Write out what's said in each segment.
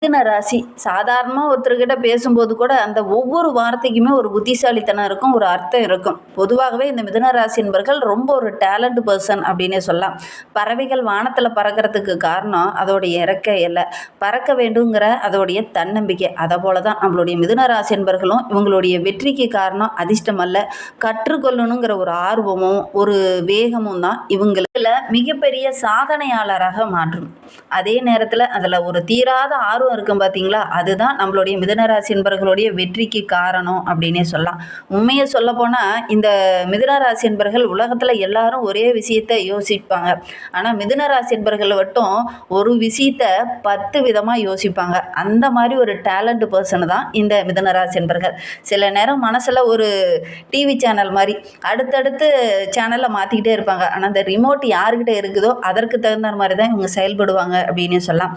மிதுன ராசி சாதாரணமாக ஒருத்தர்கிட்ட பேசும்போது கூட அந்த ஒவ்வொரு வார்த்தைக்குமே ஒரு புத்திசாலித்தனம் இருக்கும், ஒரு அர்த்தம் இருக்கும். பொதுவாகவே இந்த மிதுன ராசி என்பர்கள் ரொம்ப ஒரு டேலண்ட் பர்சன் அப்படின்னே சொல்லலாம். பறவைகள் வானத்தில் பறக்கிறதுக்கு காரணம் அதோடைய இறக்கை இல்லை, பறக்க வேண்டுங்கிற அதோடைய தன்னம்பிக்கை. அதை போல தான் நம்மளுடைய மிதுன ராசி என்பர்களும் இவங்களுடைய வெற்றிக்கு காரணம் அதிர்ஷ்டம் அல்ல, கற்றுக்கொள்ளணுங்கிற ஒரு ஆர்வமும் ஒரு வேகமும் தான் இவங்களுக்கு மிகப்பெரிய சாதனையாளராக மாற்றும். அதே நேரத்தில் அதில் ஒரு தீராத ஆர்வம் இருக்கும் பார்த்தீங்களா, அதுதான் நம்மளுடைய மிதுனராசி என்பர்களுடைய வெற்றிக்கு காரணம் அப்படின்னே சொல்லலாம். உண்மையை சொல்லப்போனால் இந்த மிதுனராசி என்பர்கள் உலகத்தில் எல்லாரும் ஒரே விஷயத்தை யோசிப்பாங்க. ஆனால் மிதுனராசி என்பர்கள் மட்டும் ஒரு விஷயத்தை 10 விதமாக யோசிப்பாங்க. அந்த மாதிரி ஒரு டேலண்ட் பர்சன் தான் இந்த மிதுனராசி என்பர்கள். சில நேரம் மனசில் ஒரு டிவி சேனல் மாதிரி அடுத்தடுத்து சேனலை மாற்றிக்கிட்டே இருப்பாங்க. ஆனால் அந்த ரிமோட் யாருக்கிட்ட இருக்குதோ அதற்கு தகுந்த மாதிரி தான் இவங்க செயல்படுவாங்க அப்படின்னு சொல்லலாம்.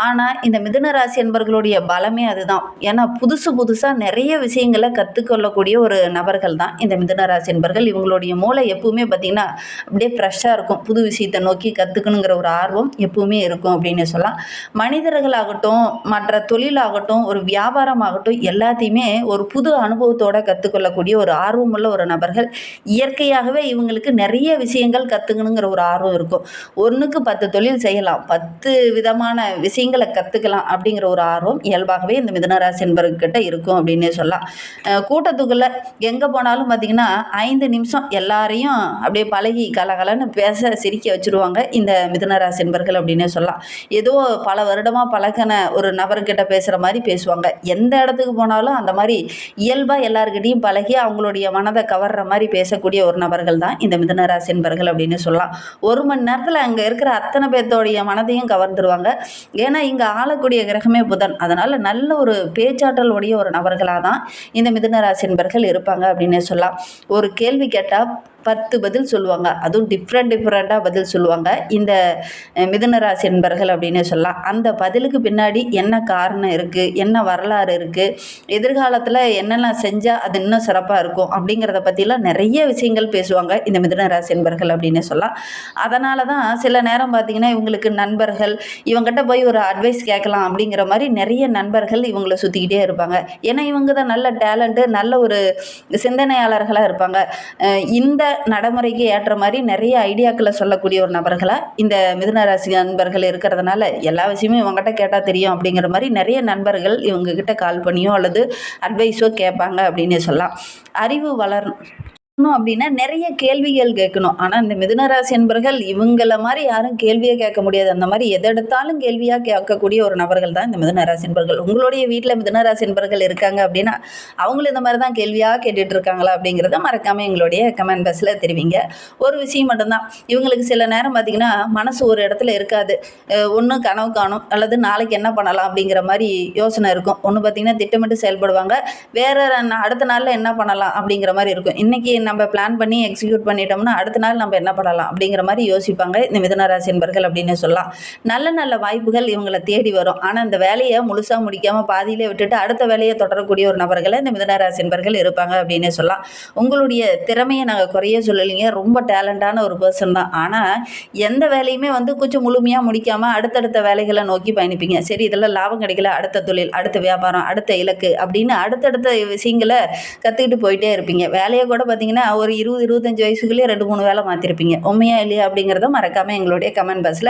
ஆனால் இந்த மிதுனராசி என்பர்களுடைய பலமே அதுதான். ஏன்னா புதுசாக நிறைய விஷயங்களை கற்றுக்கொள்ளக்கூடிய ஒரு நபர்கள் தான் இந்த மிதுனராசி என்பர்கள். இவங்களுடைய மூளை எப்பவுமே பார்த்திங்கன்னா அப்படியே ஃப்ரெஷ்ஷாக இருக்கும். புது விஷயத்தை நோக்கி கற்றுக்கணுங்கிற ஒரு ஆர்வம் எப்பவுமே இருக்கும் அப்படின்னு சொல்லலாம். மனிதர்களாகட்டும், மற்ற தொழிலாகட்டும், ஒரு வியாபாரமாகட்டும், எல்லாத்தையுமே ஒரு புது அனுபவத்தோடு கற்றுக்கொள்ளக்கூடிய ஒரு ஆர்வமுள்ள ஒரு நபர்கள். இயற்கையாகவே இவங்களுக்கு நிறைய விஷயங்கள் கற்றுக்கணுங்கிற ஒரு ஆர்வம் இருக்கும். 1க்கு 10 தொழில் செய்யலாம், 10 விதமான விஷயங்களை கற்றுக்கலாம் அப்படிங்கிற ஒரு ஆர்வம் இயல்பாகவே இந்த மிதுனராசி என்பவர்கிட்ட இருக்கும் அப்படின்னே சொல்லலாம். கூட்டத்துக்குள்ளே எங்கே போனாலும் பார்த்திங்கன்னா 5 நிமிஷம் எல்லாரையும் அப்படியே பழகி கலகலன்னு பேச சிரிக்க வச்சுருவாங்க இந்த மிதுனராசி என்பர்கள் அப்படின்னே சொல்லலாம். ஏதோ பல வருடமாக பழகின ஒரு நபர்கிட்ட பேசுகிற மாதிரி பேசுவாங்க. எந்த இடத்துக்கு போனாலும் அந்த மாதிரி இயல்பாக எல்லாருக்கிட்டையும் பழகி அவங்களுடைய மனதை கவர்ற மாதிரி பேசக்கூடிய ஒரு நபர்கள் தான் இந்த மிதுனராசி என்பர்கள் அப்படின்னு சொல்லலாம். 1 மணி நேரத்தில் அங்கே இருக்கிற அத்தனை பேர்த்தோடைய மனதையும் கவர்ந்துருவாங்க. ஏன்னா இங்கே ஆளக்கூடிய கிரகமே புதன். அதனால் நல்ல ஒரு பேச்சாற்றல் உடைய ஒரு நபர்களாக தான் இந்த மிதுனராசி என்பர்கள் இருப்பாங்க அப்படின்னே சொல்லலாம். ஒரு கேள்வி கேட்டால் 10 பதில் சொல்லுவாங்க. அதுவும் டிஃப்ரெண்ட்டாக பதில் சொல்லுவாங்க இந்த மிதுனராசி என்பர்கள் அப்படின்னு சொல்லலாம். அந்த பதிலுக்கு பின்னாடி என்ன காரணம் இருக்குது, என்ன வரலாறு இருக்குது, எதிர்காலத்தில் என்னெல்லாம் செஞ்சால் அது இன்னும் சிறப்பாக இருக்கும் அப்படிங்கிறத பற்றிலாம் நிறைய விஷயங்கள் பேசுவாங்க இந்த மிதுனராசி என்பர்கள் அப்படின்னு சொல்லலாம். அதனால தான் சில நேரம் பார்த்திங்கன்னா இவங்களுக்கு நண்பர்கள் இவங்ககிட்ட போய் ஒரு அட்வைஸ் கேட்கலாம் அப்படிங்கிற மாதிரி நிறைய நண்பர்கள் இவங்களை சுற்றிக்கிட்டே இருப்பாங்க. ஏன்னா இவங்க தான் நல்ல டேலண்ட்டு, நல்ல ஒரு சிந்தனையாளர்களாக இருப்பாங்க. இந்த நடைமுறைக்கு ஏற்ற மாதிரி நிறைய ஐடியாக்களை சொல்லக்கூடிய ஒரு நபர்களாக இந்த மிதுனராசி நண்பர்கள் இருக்கிறதுனால எல்லா விஷயமும் இவங்ககிட்ட கேட்டால் தெரியும் அப்படிங்கிற மாதிரி நிறைய நண்பர்கள் இவங்ககிட்ட கால் பண்ணியோ அல்லது அட்வைஸோ கேட்பாங்க அப்படின்னு சொல்லலாம். அறிவு வளரணும் அப்படின்னா நிறைய கேள்விகள் கேட்கணும். ஆனால் இந்த மிதுனராசி என்பர்கள் இவங்கள மாதிரி யாரும் கேள்வியே கேட்க முடியாது. அந்த மாதிரி எதை எடுத்தாலும் கேள்வியாக கேட்கக்கூடிய ஒரு நபர்கள் தான் இந்த மிதுனராசி என்பர்கள். உங்களுடைய வீட்டில் மிதுனராசி என்பர்கள் இருக்காங்க அப்படின்னா அவங்களும் இந்த மாதிரி தான் கேள்வியாக கேட்டுட்டு இருக்காங்களா அப்படிங்கிறத மறக்காமல் எங்களுடைய கமெண்ட் பாக்ஸில் தெரிவிங்க. ஒரு விஷயம் மட்டும்தான், இவங்களுக்கு சில நேரம் பார்த்திங்கன்னா மனசு ஒரு இடத்துல இருக்காது. ஒன்று கனவு காணும் அல்லது நாளைக்கு என்ன பண்ணலாம் அப்படிங்கிற மாதிரி யோசனை இருக்கும். ஒன்று பார்த்திங்கன்னா திட்டமிட்டு செயல்படுவாங்க, வேறு அடுத்த நாளில் என்ன பண்ணலாம் அப்படிங்கிற மாதிரி இருக்கும். இன்றைக்கி நம்ம பிளான் பண்ணி எக்ஸிக்யூட் பண்ணிட்டோம்னா அடுத்த நாள் நம்ம என்ன பண்ணலாம் அப்படிங்கிற மாதிரி யோசிப்பாங்க இந்த மிதுனராசி என்பர்கள் அப்படின்னு சொல்லலாம். நல்ல நல்ல வாய்ப்புகள் இவங்களை தேடி வரும். ஆனால் அந்த வேலையை முழுசாக முடிக்காமல் பாதியிலே விட்டுட்டு அடுத்த வேலையை தொடரக்கூடிய ஒரு நபர்களை இந்த மிதுனராசி என்பர்கள் இருப்பாங்க அப்படின்னு சொல்லலாம். உங்களுடைய திறமையை நாங்கள் குறைய சொல்லலைங்க, ரொம்ப டேலண்டான ஒரு பர்சன் தான். ஆனால் எந்த வேலையுமே கொஞ்சம் முழுமையாக முடிக்காமல் அடுத்தடுத்த வேலைகளை நோக்கி பயணிப்பீங்க. சரி இதெல்லாம் லாபம் கிடைக்கல, அடுத்த தொழில், அடுத்த வியாபாரம், அடுத்த இலக்கு அப்படின்னு அடுத்தடுத்த விஷயங்களை கற்றுக்கிட்டு போயிட்டே இருப்பீங்க. வேலையை கூட பார்த்திங்கன்னா ஒரு 20-25 வயசுக்குள்ளேயே 2-3 வேலை மாற்றிருப்பீங்க. உண்மையா இல்லையா அப்படிங்கிறத மறக்காமல் எங்களுடைய கமெண்ட் பாக்ஸில்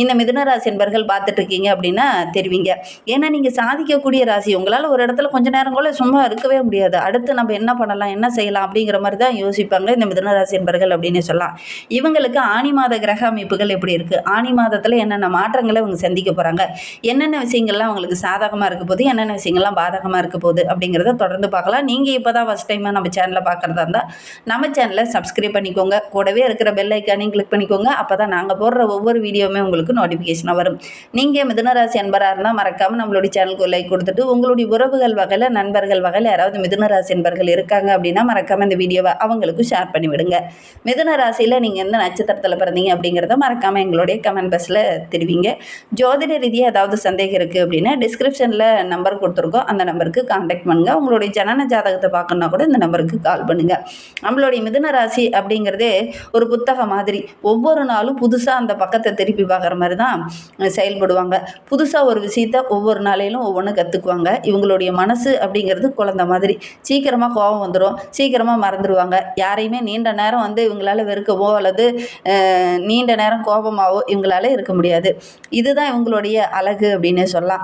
இந்த மிதுனராசி என்பர்கள் பார்த்துட்டு இருக்கீங்க அப்படின்னா தெரிவிங்க. ஏன்னா நீங்கள் சாதிக்கக்கூடிய ராசி. உங்களால் ஒரு இடத்துல கொஞ்ச நேரம் கூட சும்மா இருக்கவே முடியாது. அடுத்து நம்ம என்ன பண்ணலாம், என்ன செய்யலாம் அப்படிங்கிற மாதிரி தான் யோசிப்பாங்க இந்த மிதுனராசி என்பர்கள் அப்படின்னு சொல்லலாம். இவங்களுக்கு ஆனி மாத கிரக அமைப்புகள் எப்படி இருக்குது, ஆனி மாதத்தில் என்னென்ன மாற்றங்களை இவங்க சந்திக்க போகிறாங்க, என்னென்ன விஷயங்கள்லாம் அவங்களுக்கு சாதகமாக இருக்க போகுது, என்னென்ன விஷயங்கள்லாம் பாதகமாக இருக்க போகுது அப்படிங்கிறத தொடர்ந்து பார்க்கலாம். நீங்கள் இப்போ தான் ஃபஸ்ட் டைமாக நம்ம சேனலில் பார்க்குறதா இருந்தால் நம்ம சேனலை சப்ஸ்கிரைப் பண்ணிக்கோங்க. கூடவே இருக்கிற பெல் ஐக்கானையும் கிளிக் பண்ணிக்கோங்க. அப்போ தான் நாங்கள் போடுற ஒவ்வொரு வீடியோவுமே உங்களுக்கு நோட்டிஃபிகேஷனாக வரும். நீங்கள் மிதுனராசி என்பராக இருந்தால் மறக்காமல் நம்மளுடைய சேனலுக்கு லைக் கொடுத்துட்டு உங்களுடைய உறவுகள் வகையில், நண்பர்கள் வகையில் யாராவது மிதுனராசி என்பர்கள் இருக்காங்க அப்படின்னா மறக்காமல் இந்த வீடியோவை அவங்களுக்கும் ஷேர் பண்ணிவிடுங்க. மிதுனராசியில் நீங்கள் எந்த நட்சத்திரத்தில் பிறந்தீங்க அப்படிங்கிறத மறக்காமல் எங்களுடைய கமெண்ட் பாக்ஸில் தெரிவிங்க. ஜோதிட ரீதியாக ஏதாவது சந்தேகம் இருக்குது அப்படின்னா டிஸ்கிரிப்ஷனில் நம்பர் கொடுத்துருக்கோம், அந்த நம்பருக்கு கான்டாக்ட் பண்ணுங்கள். உங்களுடைய ஜனன ஜாதகத்தை பார்க்கணுன்னா கூட இந்த நம்பருக்கு கால் பண்ணுங்கள். நம்மளுடைய மிதுன ராசி அப்படிங்கிறதே ஒரு புத்தகம் மாதிரி. ஒவ்வொரு நாளும் புதுசாக அந்த பக்கத்தை திருப்பி பார்க்குற மாதிரி தான் செயல்படுவாங்க. புதுசாக ஒரு விஷயத்த ஒவ்வொரு நாளையிலும் ஒவ்வொன்று கற்றுக்குவாங்க. இவங்களுடைய மனசு அப்படிங்கிறது குழந்த மாதிரி. சீக்கிரமாக கோபம் வந்துடும், சீக்கிரமாக மறந்துடுவாங்க. யாரையுமே நீண்ட நேரம் இவங்களால வெறுக்கவோ அல்லது நீண்ட நேரம் கோபமாகவோ இவங்களால இருக்க முடியாது. இதுதான் இவங்களுடைய அழகு அப்படின்னே சொல்லலாம்.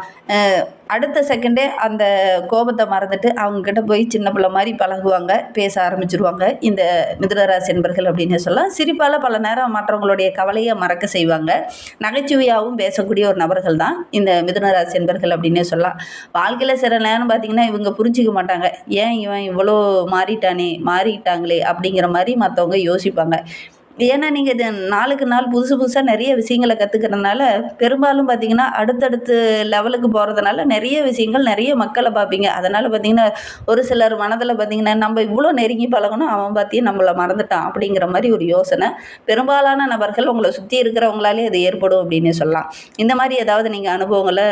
அடுத்த செகண்டே அந்த கோபத்தை மறந்துட்டு அவங்கக்கிட்ட போய் சின்ன பிள்ளை மாதிரி பழகுவாங்க, பேச ஆரம்பிச்சிருவாங்க இந்த மிதுனராசி என்பர்கள் அப்படின்னு சொல்லலாம். சிரிப்பால் பல நேரம் மற்றவங்களுடைய கவலையை மறக்க செய்வாங்க. நகைச்சுவையாகவும் பேசக்கூடிய ஒரு நபர்கள் தான் இந்த மிதுனராசி என்பர்கள் அப்படின்னே சொல்லலாம். வாழ்க்கையில் சில நேரம் பார்த்திங்கன்னா இவங்க புரிஞ்சிக்க மாட்டாங்க. ஏன் இவன் இவ்வளோ மாறிட்டாங்களே அப்படிங்கிற மாதிரி மற்றவங்க யோசிப்பாங்க. ஏன்னா நீங்கள் இது நாளுக்கு நாள் புதுசாக நிறைய விஷயங்களை கற்றுக்கிறதுனால பெரும்பாலும் பார்த்திங்கன்னா அடுத்தடுத்து லெவலுக்கு போகிறதுனால நிறைய விஷயங்கள் நிறைய மக்களை பார்ப்பீங்க. அதனால் பார்த்திங்கன்னா ஒரு சிலர் மனதில் பார்த்திங்கன்னா நம்ம இவ்வளோ நெருங்கி பழகணும், அவன் பார்த்தியும் நம்மளை மறந்துட்டான் அப்படிங்கிற மாதிரி ஒரு யோசனை பெரும்பாலான நபர்கள் உங்களை சுற்றி இருக்கிறவங்களாலே அது ஏற்படும் அப்படின்னே சொல்லலாம். இந்த மாதிரி ஏதாவது நீங்கள் அனுபவங்களை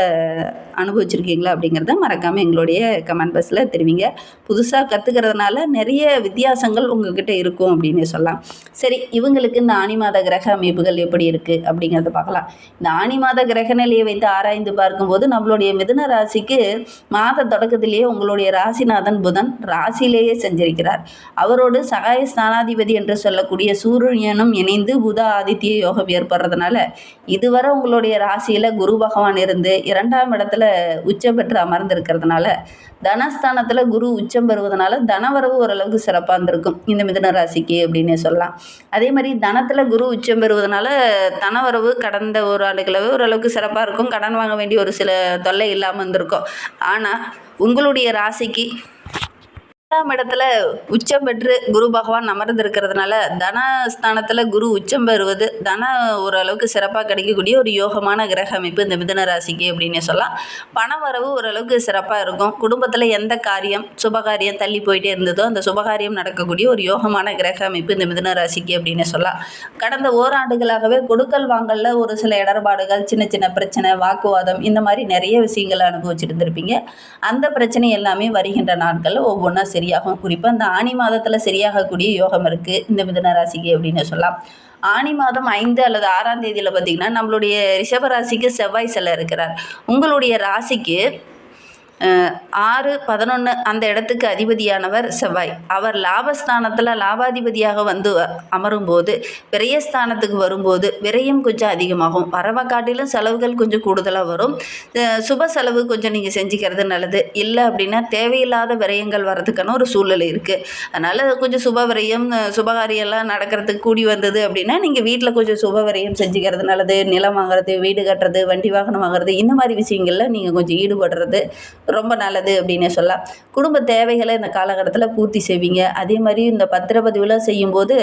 அனுபவிச்சிருக்கீங்களா அப்படிங்கிறத மறக்காமல் எங்களுடைய கமெண்ட் பாக்ஸில் தெரிவிங்க. புதுசாக கற்றுக்கிறதுனால நிறைய வித்தியாசங்கள் உங்கள்கிட்ட இருக்கும் அப்படின்னே சொல்லலாம். சரி, இவங்களுக்கு இந்த ஆனி மாத கிரக அமைப்புகள் எப்படி இருக்குது அப்படிங்கிறத பார்க்கலாம். இந்த ஆனி மாத கிரக நிலையை வைத்து ஆராய்ந்து பார்க்கும்போது நம்மளுடைய மிதுன ராசிக்கு மாத தொடக்கத்திலேயே உங்களுடைய ராசிநாதன் புதன் ராசியிலேயே செஞ்சிருக்கிறார். அவரோடு சகாய ஸ்தானாதிபதி என்று சொல்லக்கூடிய சூரியனும் இணைந்து புத ஆதித்ய யோகம் ஏற்படுறதுனால இதுவரை உங்களுடைய ராசியில் குரு பகவான் இருந்து 2ஆம் இடத்துல உச்சம் பெற்று அமர்ந்திருக்கிறதுனால தனஸ்தானத்தில் குரு உச்சம் பெறுவதனால தனவரவு ஓரளவுக்கு சிறப்பாக இருந்திருக்கும் இந்த மிதுன ராசிக்கு அப்படின்னே சொல்லலாம். அதே மாதிரி தனத்தில் குரு உச்சம் பெறுவதனால தனவரவு கடந்த ஒரு ஆண்டுகளாகவே ஓரளவுக்கு சிறப்பாக இருக்கும். கடன் வாங்க வேண்டிய ஒரு சில தொல்லை இல்லாமல் இருந்திருக்கும். ஆனால் உங்களுடைய ராசிக்கு 2ஆம் இடத்துல உச்சம் பெற்று குரு பகவான் அமர்ந்திருக்கிறதுனால தனஸ்தானத்தில் குரு உச்சம் பெறுவது தன ஓரளவுக்கு சிறப்பாக கிடைக்கக்கூடிய ஒரு யோகமான கிரக அமைப்பு இந்த மிதுன ராசிக்கு அப்படின்னே சொல்லலாம். பண வரவு ஓரளவுக்கு சிறப்பாக இருக்கும். குடும்பத்தில் எந்த காரியம் சுபகாரியம் தள்ளி போயிட்டே இருந்ததோ அந்த சுபகாரியம் நடக்கக்கூடிய ஒரு யோகமான கிரக அமைப்பு இந்த மிதுன ராசிக்கு அப்படின்னே சொல்லலாம். கடந்த ஓராண்டுகளாகவே கொடுக்கல் வாங்கலில் ஒரு சில இடர்பாடுகள், சின்ன சின்ன பிரச்சனை, வாக்குவாதம், இந்த மாதிரி நிறைய விஷயங்களை அனுபவிச்சுட்டு இருந்திருப்பீங்க. அந்த பிரச்சனை எல்லாமே வருகின்ற நாட்களில் ஒவ்வொன்றா சரியாகும். குறிப்பாக இந்த ஆனி மாதத்தில் சரியாகக்கூடிய யோகம் இருக்குது இந்த மிதுன ராசிக்கு அப்படின்னு சொல்லலாம். ஆனி மாதம் 5 அல்லது 6ஆம் தேதியில் பார்த்திங்கன்னா நம்மளுடைய ரிஷபராசிக்கு செவ்வாய் செல்ல இருக்கிறார். உங்களுடைய ராசிக்கு 6, 11 அந்த இடத்துக்கு அதிபதியானவர் செவ்வாய். அவர் லாபஸ்தானத்தில் லாபாதிபதியாக அமரும்போது விரயஸ்தானத்துக்கு வரும்போது விரயம் கொஞ்சம் அதிகமாகும். வரவை காட்டிலும் செலவுகள் கொஞ்சம் கூடுதலாக வரும். சுப செலவு கொஞ்சம் நீங்கள் செஞ்சுக்கிறது நல்லது. இல்லை அப்படின்னா தேவையில்லாத விரயங்கள் வர்றதுக்கான ஒரு சூழ்நிலை இருக்குது. அதனால் கொஞ்சம் சுப விரயம் சுபகாரியெல்லாம் நடக்கிறதுக்கு கூடி வந்தது அப்படின்னா நீங்கள் வீட்டில் கொஞ்சம் சுப விரயம் செஞ்சுக்கிறது நல்லது. நிலம் வாங்குறது, வீடு கட்டுறது, வண்டி வாகனம் வாங்குறது, இந்த மாதிரி விஷயங்களில் நீங்கள் கொஞ்சம் ஈடுபடுறது ரொம்ப நல்லது அப்படின்னே சொல்லலாம். குடும்ப தேவைகளை இந்த காலகட்டத்தில் பூர்த்தி செய்வீங்க. அதே மாதிரி இந்த பத்திரப்பதிவுலாம் செய்யும்போது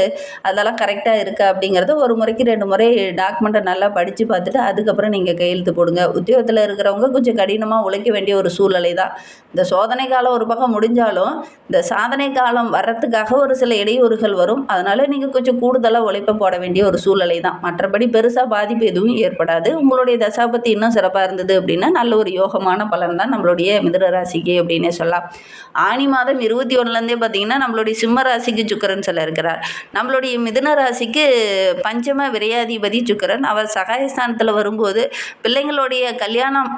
அதெல்லாம் கரெக்டாக இருக்கா அப்படிங்கிறத ஒரு முறைக்கு 2 முறை டாக்குமெண்ட்டை நல்லா படித்து பார்த்துட்டு அதுக்கப்புறம் நீங்கள் கையெழுத்து போடுங்க. உத்தியோகத்தில் இருக்கிறவங்க கொஞ்சம் கடினமாக உழைக்க வேண்டிய ஒரு சூழ்நிலை தான். இந்த சோதனை காலம் ஒரு பக்கம் முடிஞ்சாலும் இந்த சாதனை காலம் வர்றதுக்காக ஒரு சில இடையூறுகள் வரும். அதனால் நீங்கள் கொஞ்சம் கூடுதலாக உழைப்பை போட வேண்டிய ஒரு சூழ்நிலை தான். மற்றபடி பெருசாக பாதிப்பு எதுவும் ஏற்படாது. உங்களுடைய தசாபத்தி இன்னும் சிறப்பாக இருந்தது அப்படின்னா நல்ல ஒரு யோகமான பலன் தான் நம்மளுடைய மிதுன ராசிக்கு அப்படின்னே சொல்லலாம். ஆனி மாதம் 21லேருந்தே பார்த்திங்கன்னா நம்மளுடைய சிம்ம ராசிக்கு சுக்கிரன் செல்ல இருக்கிறார். நம்மளுடைய மிதுன ராசிக்கு பஞ்சம விரையாதிபதி சுக்கிரன். அவர் சகாயஸ்தானத்தில் வரும்போது பிள்ளைங்களுடைய கல்யாணம்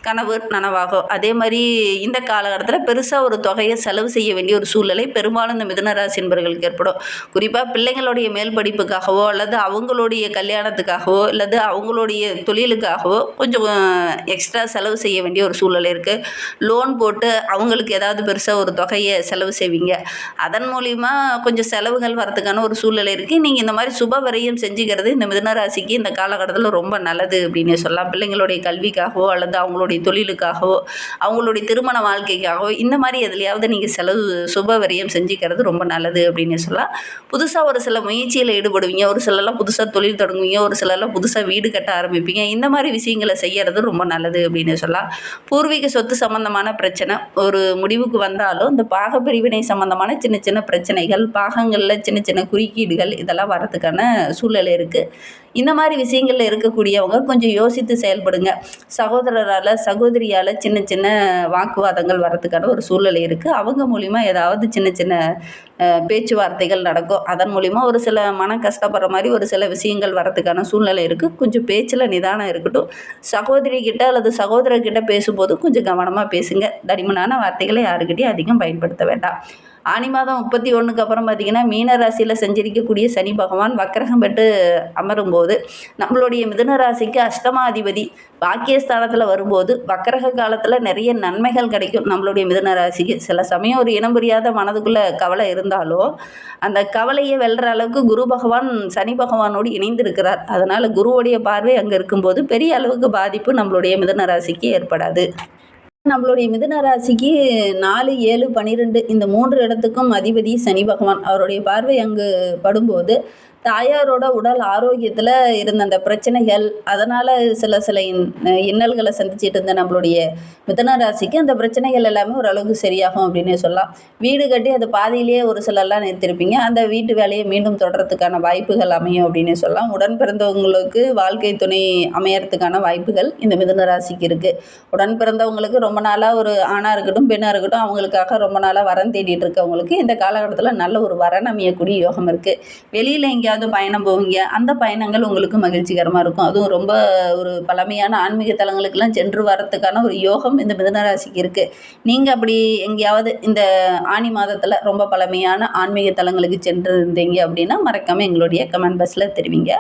கனவு நனவாகும். அதே மாதிரி இந்த காலகட்டத்தில் பெருசாக ஒரு தொகையை செலவு செய்ய வேண்டிய ஒரு சூழ்நிலை பெரும்பாலும் இந்த மிதுன ராசி என்பவர்களுக்கு ஏற்படும். குறிப்பாக பிள்ளைங்களுடைய மேல் படிப்புக்காகவோ அல்லது அவங்களுடைய கல்யாணத்துக்காகவோ அல்லது அவங்களுடைய தொழிலுக்காகவோ கொஞ்சம் எக்ஸ்ட்ரா செலவு செய்ய வேண்டிய ஒரு சூழ்நிலை இருக்குது. லோன் போட்டு அவங்களுக்கு ஏதாவது பெருசாக ஒரு தொகையை செலவு செய்வீங்க. அதன் மூலிமா கொஞ்சம் செலவுகள் வரதுக்கான ஒரு சூழ்நிலை இருக்குது. நீங்கள் இந்த மாதிரி சுப விரயம் செஞ்சுக்கிறது இந்த மிதுன ராசிக்கு இந்த காலகட்டத்தில் ரொம்ப நல்லது அப்படின்னு சொல்லலாம். பிள்ளைங்களுடைய கல்விக்காகவோ அல்லது அவங்களுடைய தொழிலுக்காகவோ அவங்களுடைய திருமண வாழ்க்கைக்காகவோ இந்த மாதிரி எதுலையாவது நீங்கள் செலவு சுப விரயம் செஞ்சுக்கிறது ரொம்ப நல்லது அப்படின்னு சொல்லலாம். புதுசாக ஒரு சில முயற்சியில் ஈடுபடுவீங்க. ஒரு சிலர்லாம் புதுசாக தொழில் தொடங்குவீங்க. ஒரு சிலர்லாம் புதுசாக வீடு கட்ட ஆரம்பிப்பீங்க. இந்த மாதிரி விஷயங்களை செய்கிறது ரொம்ப நல்லது அப்படின்னு சொல்லலாம். பூர்வீக சொத்து சம்பந்தமான பிரச்சனை ஒரு முடிவுக்கு வந்தாலும் இந்த பாக பிரிவினை சம்பந்தமான சின்ன சின்ன பிரச்சனைகள், பாகங்களில் சின்ன சின்ன குறுக்கீடுகள் இதெல்லாம் வர்றதுக்கான சூழ்நிலை இருக்குது. இந்த மாதிரி விஷயங்களில் இருக்கக்கூடியவங்க கொஞ்சம் யோசித்து செயல்படுங்க. சகோதரரால் சகோதரியால் சின்ன சின்ன வாக்குவாதங்கள் வரதுக்கான ஒரு சூழ்நிலை இருக்குது. அவங்க மூலிமா ஏதாவது சின்ன சின்ன பேச்சுவார்த்தைகள் நடக்கும். அதன் மூலிமா ஒரு சில மன கஷ்டப்படுற மாதிரி ஒரு சில விஷயங்கள் வரதுக்கான சூழ்நிலை இருக்குது. கொஞ்சம் பேச்சில் நிதானம் இருக்கட்டும். சகோதரிகிட்ட அல்லது சகோதரர்கிட்ட பேசும்போது கொஞ்சம் கவனமாக பேசுங்க. தடிமனான வார்த்தைகளை யாருக்கிட்டையும் அதிகம் பயன்படுத்த வேண்டாம். ஆனி மாதம் 31க்கு அப்புறம் பார்த்திங்கன்னா, மீன ராசியில் சஞ்சரிக்கக்கூடிய சனி பகவான் வக்ரகம் பெற்று அமரும்போது நம்மளுடைய மிதுன ராசிக்கு அஷ்டமாதிபதி பாக்கியஸ்தானத்தில் வரும்போது வக்ரக காலத்தில் நிறைய நன்மைகள் கிடைக்கும். நம்மளுடைய மிதுன ராசிக்கு சில சமயம் ஒரு இனம் புரியாத மனதுக்குள்ளே கவலை இருந்தாலும் அந்த கவலையை வெல்ற அளவுக்கு குரு பகவான் சனி பகவானோடு இணைந்திருக்கிறார். அதனால் குருவுடைய பார்வை அங்கே இருக்கும்போது பெரிய அளவுக்கு பாதிப்பு நம்மளுடைய மிதுன ராசிக்கு ஏற்படாது. நம்மளுடைய மிதுன ராசிக்கு 4, 7, 12 இந்த 3 இடத்துக்கும் அதிபதி சனி பகவான். அவருடைய பார்வை அங்கு படும்போது தாயாரோட உடல் ஆரோக்கியத்தில் இருந்த அந்த பிரச்சனைகள், அதனால் சில சில இன்னல்களை சந்திச்சிட்டு இருந்த நம்மளுடைய மிதுன ராசிக்கு அந்த பிரச்சனைகள் எல்லாமே ஓரளவுக்கு சரியாகும் அப்படின்னே சொல்லலாம். வீடு கட்டி அது பாதியிலேயே ஒரு சிலர்லாம் நிறுத்திருப்பீங்க. அந்த வீட்டு வேலையை மீண்டும் தொடர்றதுக்கான வாய்ப்புகள் அமையும் அப்படின்னே சொல்லலாம். உடன் பிறந்தவங்களுக்கு வாழ்க்கை துணை அமையறதுக்கான வாய்ப்புகள் இந்த மிதுன ராசிக்கு இருக்குது. உடன் பிறந்தவங்களுக்கு ரொம்ப நாளாக ஒரு ஆணாக இருக்கட்டும் பெண்ணாக இருக்கட்டும் அவங்களுக்காக ரொம்ப நாளாக வரன் தேடிட்டு இருக்கவங்களுக்கு இந்த காலகட்டத்தில் நல்ல ஒரு வரன் அமையக்கூடிய யோகம் இருக்குது. வெளியில் எங்கேயாவது பயணம் போவீங்க. அந்த பயணங்கள் உங்களுக்கு மகிழ்ச்சிகரமாக இருக்கும். அதுவும் ரொம்ப ஒரு பழமையான ஆன்மீக தலங்களுக்கெல்லாம் சென்று வரத்துக்கான ஒரு யோகம் இந்த மிதுன ராசிக்கு இருக்குது. நீங்கள் அப்படி எங்கேயாவது இந்த ஆனி மாதத்தில் ரொம்ப பழமையான ஆன்மீக தலங்களுக்கு சென்று இருந்தீங்க அப்படின்னா மறக்காமல் எங்களுடைய கமெண்ட் பாக்ஸில் தெரிவிங்க.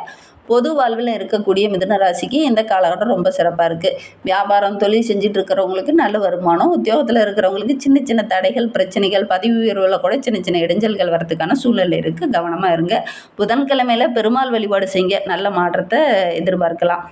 பொது வாழ்வில் இருக்கக்கூடிய மிதுன ராசிக்கு இந்த காலகட்டம் ரொம்ப சிறப்பாக இருக்குது. வியாபாரம் தொழில் செஞ்சுட்டு இருக்கிறவங்களுக்கு நல்ல வருமானம், உத்தியோகத்தில் இருக்கிறவங்களுக்கு சின்ன சின்ன தடைகள் பிரச்சனைகள் பதவி உயர்வில் கூட சின்ன சின்ன இடைஞ்சல்கள் வரதுக்கான சூழ்நிலை இருக்குது. கவனமாக இருங்க. புதன்கிழமையில் பெருமாள் வழிபாடு செய்யுங்க. நல்ல மாற்றத்தை எதிர்பார்க்கலாம்.